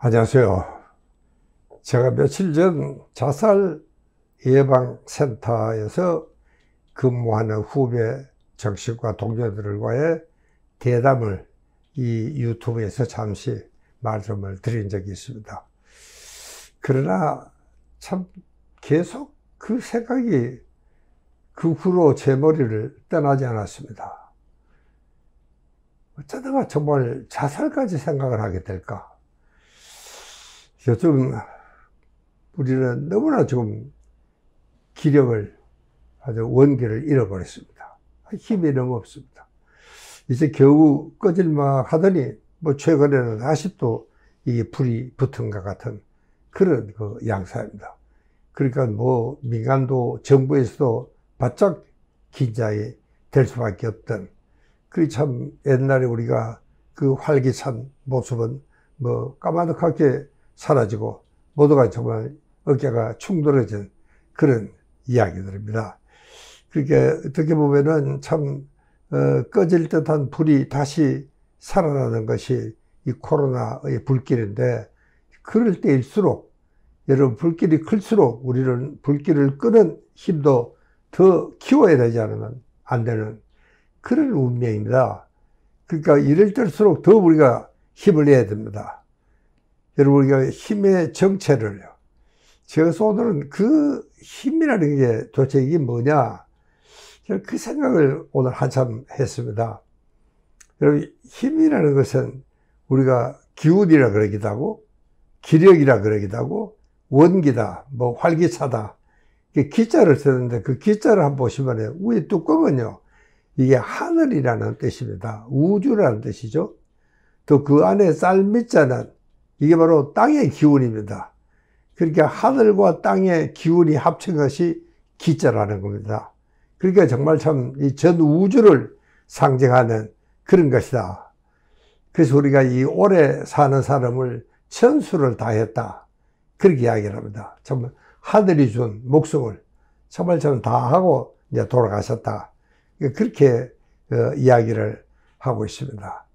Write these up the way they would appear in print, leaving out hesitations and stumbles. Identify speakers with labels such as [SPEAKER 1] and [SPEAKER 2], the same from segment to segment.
[SPEAKER 1] 안녕하세요. 제가 며칠 전 자살 예방센터에서 근무하는 후배 정신과 동료들과의 대담을 이 유튜브에서 잠시 말씀을 드린 적이 있습니다. 그러나 참 계속 그 생각이 그 후로 제 머리를 떠나지 않았습니다. 어쩌다가 정말 자살까지 생각을 하게 될까? 요즘 우리는 너무나 지금 기력을, 아주 원기를 잃어버렸습니다. 힘이 너무 없습니다. 이제 겨우 꺼질만 하더니 뭐 최근에는 다시 또 이게 불이 붙은 것 같은 그런 그 양상입니다. 그러니까 뭐 민간도 정부에서도 바짝 긴장이 될 수밖에 없던, 그 참 옛날에 우리가 그 활기찬 모습은 뭐 까마득하게 사라지고 모두가 정말 어깨가 충돌해진 그런 이야기들입니다. 그러니까 어떻게 보면은 참 꺼질 듯한 불이 다시 살아나는 것이 이 코로나의 불길인데, 그럴 때일수록 여러분 불길이 클수록 우리는 불길을 끄는 힘도 더 키워야 되지 않으면 안 되는 그런 운명입니다. 그러니까 이럴 때일수록 더 우리가 힘을 내야 됩니다. 여러분, 우리가 힘의 정체를요, 제가 오늘은 그 힘이라는 게 도대체 이게 뭐냐, 그 생각을 오늘 한참 했습니다. 여러분, 힘이라는 것은 우리가 기운이라 그러기도 하고 기력이라 그러기도 하고 원기다, 뭐 활기차다, 기자를 쓰는데 그 기자를 한번 보시면 위에 뚜껑은요, 이게 하늘이라는 뜻입니다. 우주라는 뜻이죠. 또 그 안에 쌀밑자는 이게 바로 땅의 기운입니다. 그러니까 하늘과 땅의 기운이 합친 것이 기자라는 겁니다. 그러니까 정말 참 이 전 우주를 상징하는 그런 것이다. 그래서 우리가 이 오래 사는 사람을 천수를 다했다, 그렇게 이야기를 합니다. 정말 하늘이 준 목숨을 정말 참 다하고 이제 돌아가셨다, 그렇게 이야기를 하고 있습니다.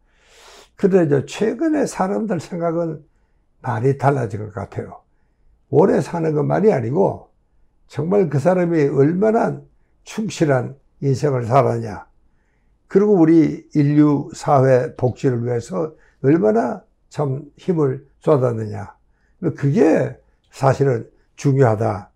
[SPEAKER 1] 그런데 이제 최근에 사람들 생각은 많이 달라진 것 같아요. 오래 사는 것만이 아니고 정말 그 사람이 얼마나 충실한 인생을 살았냐, 그리고 우리 인류 사회 복지를 위해서 얼마나 참 힘을 쏟았느냐, 그게 사실은 중요하다,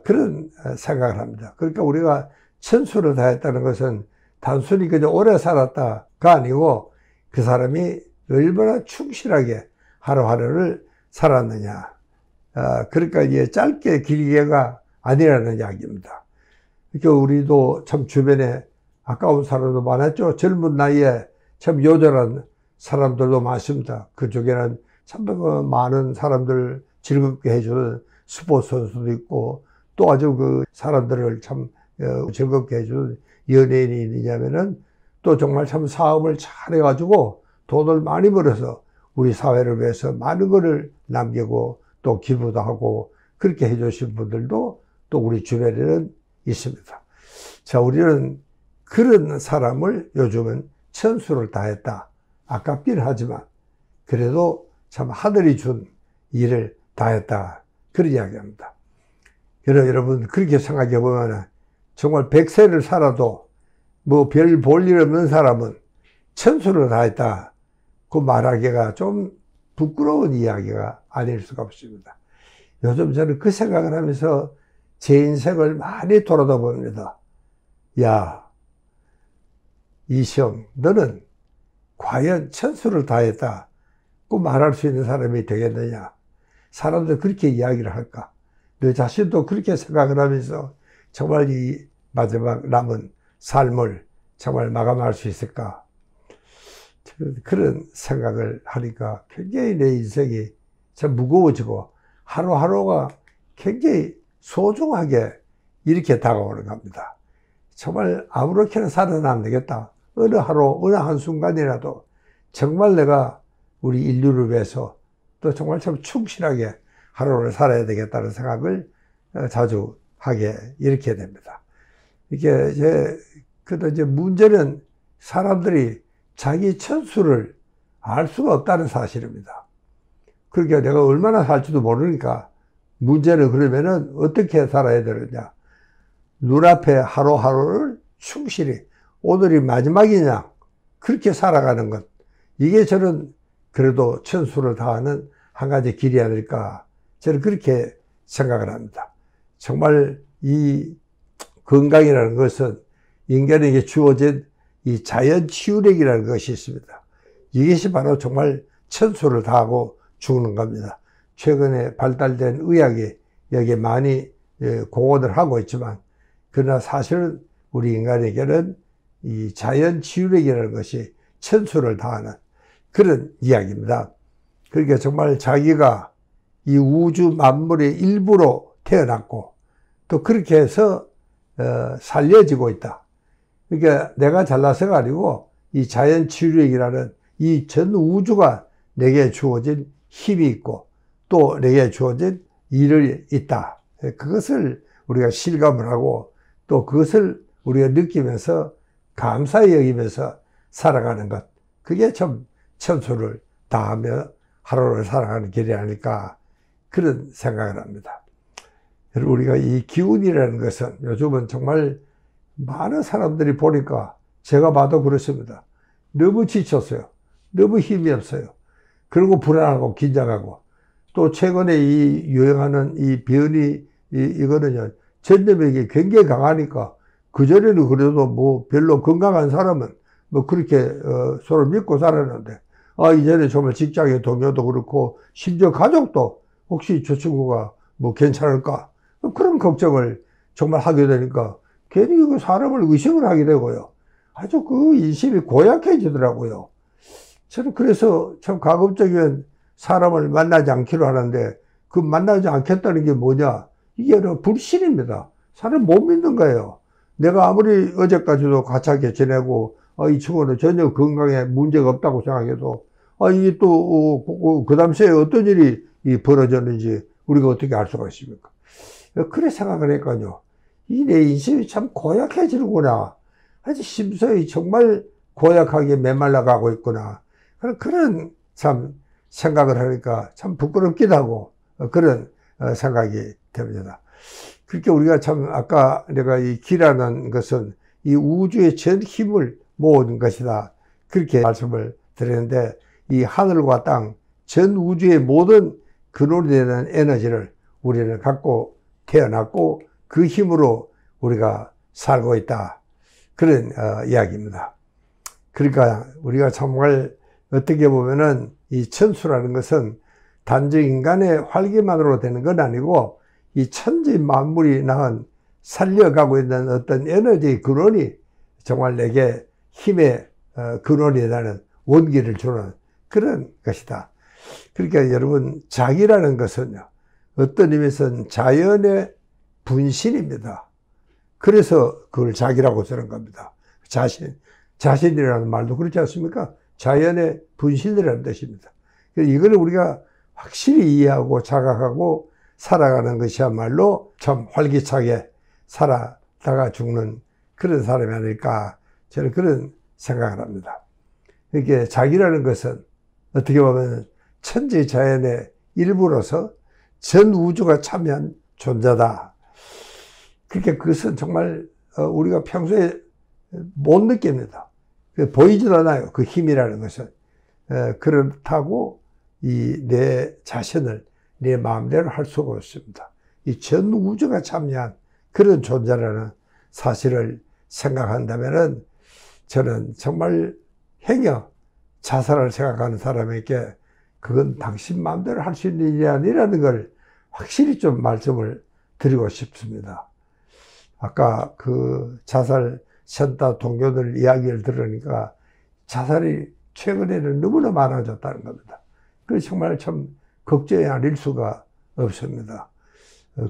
[SPEAKER 1] 그런 생각을 합니다. 그러니까 우리가 천수를 다했다는 것은 단순히 그저 오래 살았다가 아니고 그 사람이 얼마나 충실하게 하루하루를 살았느냐, 그러니까 이게 짧게 길게가 아니라는 이야기입니다. 그러니까 우리도 참 주변에 아까운 사람도 많았죠. 젊은 나이에 참 요절한 사람들도 많습니다. 그중에는 참 많은 사람들 즐겁게 해주는 스포츠 선수도 있고, 또 아주 그 사람들을 참 즐겁게 해주는 연예인이 있느냐면은 또 정말 참 사업을 잘 해가지고 돈을 많이 벌어서 우리 사회를 위해서 많은 것을 남기고 또 기부도 하고 그렇게 해주신 분들도 또 우리 주변에는 있습니다. 자, 우리는 그런 사람을 요즘은 천수를 다했다, 아깝긴 하지만 그래도 참 하늘이 준 일을 다했다, 그런 이야기합니다. 여러분, 그렇게 생각해 보면 정말 100세를 살아도 뭐 별 볼 일 없는 사람은 천수를 다했다, 그 말하기가 좀 부끄러운 이야기가 아닐 수가 없습니다. 요즘 저는 그 생각을 하면서 제 인생을 많이 돌아다 봅니다. 야, 이시영, 너는 과연 천수를 다했다, 그 말할 수 있는 사람이 되겠느냐? 사람들 그렇게 이야기를 할까? 너 자신도 그렇게 생각을 하면서 정말 이 마지막 남은 삶을 정말 마감할 수 있을까? 그런 생각을 하니까 굉장히 내 인생이 참 무거워지고 하루하루가 굉장히 소중하게 이렇게 다가오는 겁니다. 정말 아무렇게나 살아는 안 되겠다. 어느 하루, 어느 한순간이라도 정말 내가 우리 인류를 위해서 또 정말 참 충실하게 하루를 살아야 되겠다는 생각을 자주 하게 이렇게 됩니다. 이게 이제 문제는 사람들이 자기 천수를 알 수가 없다는 사실입니다. 그러니까 내가 얼마나 살지도 모르니까 문제는 그러면은 어떻게 살아야 되느냐. 눈앞에 하루하루를 충실히 오늘이 마지막이냐 그렇게 살아가는 것. 이게 저는 그래도 천수를 다하는 한 가지 길이 아닐까. 저는 그렇게 생각을 합니다. 정말 이 건강이라는 것은 인간에게 주어진 이 자연 치유력이라는 것이 있습니다. 이것이 바로 정말 천수를 다하고 죽는 겁니다. 최근에 발달된 의학이 여기에 많이 공헌을 하고 있지만, 그러나 사실은 우리 인간에게는 이 자연 치유력이라는 것이 천수를 다하는 그런 이야기입니다. 그러니까 정말 자기가 이 우주 만물의 일부로 태어났고 또 그렇게 해서 살려지고 있다. 그러니까 내가 잘나서가 아니고 이 자연 치유력이라는 이 전 우주가 내게 주어진 힘이 있고 또 내게 주어진 일이 있다. 그것을 우리가 실감을 하고 또 그것을 우리가 느끼면서 감사히 여기면서 살아가는 것. 그게 참 천수를 다하며 하루를 살아가는 길이 아닐까 그런 생각을 합니다. 우리가 이 기운이라는 것은 요즘은 정말 많은 사람들이 보니까 제가 봐도 그렇습니다. 너무 지쳤어요. 너무 힘이 없어요. 그리고 불안하고 긴장하고 또 최근에 이 유행하는 이 변이 이거는요 전염력이 굉장히 강하니까 그전에는 그래도 뭐 별로 건강한 사람은 뭐 그렇게 서로 믿고 살았는데 이제는 정말 직장의 동료도 그렇고 심지어 가족도 혹시 저 친구가 뭐 괜찮을까 그런 걱정을 정말 하게 되니까 괜히 그 사람을 의심을 하게 되고요. 아주 그 인심이 고약해지더라고요. 저는 그래서 참 가급적이면 사람을 만나지 않기로 하는데 그 만나지 않겠다는 게 뭐냐? 이게 불신입니다. 사람 못 믿는 거예요. 내가 아무리 어제까지도 가차게 지내고 이 친구는 전혀 건강에 문제가 없다고 생각해도 이게 또 그 당시에 어떤 일이 벌어졌는지 우리가 어떻게 알 수가 있습니까? 그래 생각을 했거든요. 이 내 인심이 참 고약해지는구나. 아주 심서히 정말 고약하게 메말라 가고 있구나. 그런 참 생각을 하니까 참 부끄럽기도 하고 그런 생각이 됩니다. 그렇게 우리가 참 아까 내가 이 기라는 것은 이 우주의 전 힘을 모은 것이다. 그렇게 말씀을 드렸는데 이 하늘과 땅 전 우주의 모든 근원이 되는 에너지를 우리는 갖고 태어났고 그 힘으로 우리가 살고 있다. 그런 이야기입니다. 그러니까 우리가 정말 어떻게 보면은 이 천수라는 것은 단지 인간의 활기만으로 되는 건 아니고 이 천지 만물이 낳은 살려가고 있는 어떤 에너지의 근원이 정말 내게 힘의 근원이 되는 원기를 주는 그런 것이다. 그러니까 여러분 자기라는 것은요 어떤 의미에서는 자연의 분신입니다. 그래서 그걸 자기라고 쓰는 겁니다. 자신이라는 말도 그렇지 않습니까? 자연의 분신이라는 뜻입니다. 이걸 우리가 확실히 이해하고 자각하고 살아가는 것이야말로 참 활기차게 살아다가 죽는 그런 사람이 아닐까 저는 그런 생각을 합니다. 이렇게 자기라는 것은 어떻게 보면 천지 자연의 일부로서 전 우주가 참여한 존재다. 그러니까 그것은 정말 우리가 평소에 못 느낍니다. 보이지도 않아요. 그 힘이라는 것은. 그렇다고 이 내 자신을 내 마음대로 할 수가 없습니다. 이 전 우주가 참여한 그런 존재라는 사실을 생각한다면은 저는 정말 행여 자살을 생각하는 사람에게 그건 당신 마음대로 할 수 있는 일이 아니라는 걸 확실히 좀 말씀을 드리고 싶습니다. 아까 그 자살 센터 동료들 이야기를 들으니까 자살이 최근에는 너무나 많아졌다는 겁니다. 그래서 정말 참 걱정이 아닐 수가 없습니다.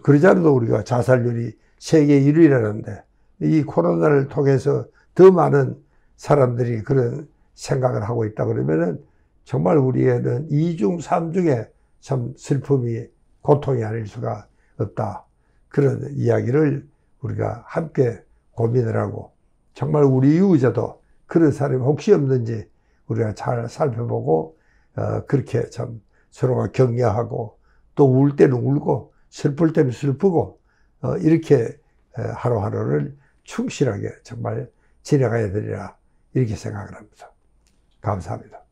[SPEAKER 1] 그러지 않아도 우리가 자살률이 세계 1위라는데 이 코로나를 통해서 더 많은 사람들이 그런 생각을 하고 있다 그러면은 정말 우리에는 2중 3중에 참 슬픔이 고통이 아닐 수가 없다. 그런 이야기를 우리가 함께 고민을 하고 정말 우리 이웃에도 그런 사람이 혹시 없는지 우리가 잘 살펴보고 그렇게 참 서로가 격려하고 또 울 때는 울고 슬플 때는 슬프고 이렇게 하루하루를 충실하게 정말 지나가야 되리라 이렇게 생각을 합니다. 감사합니다.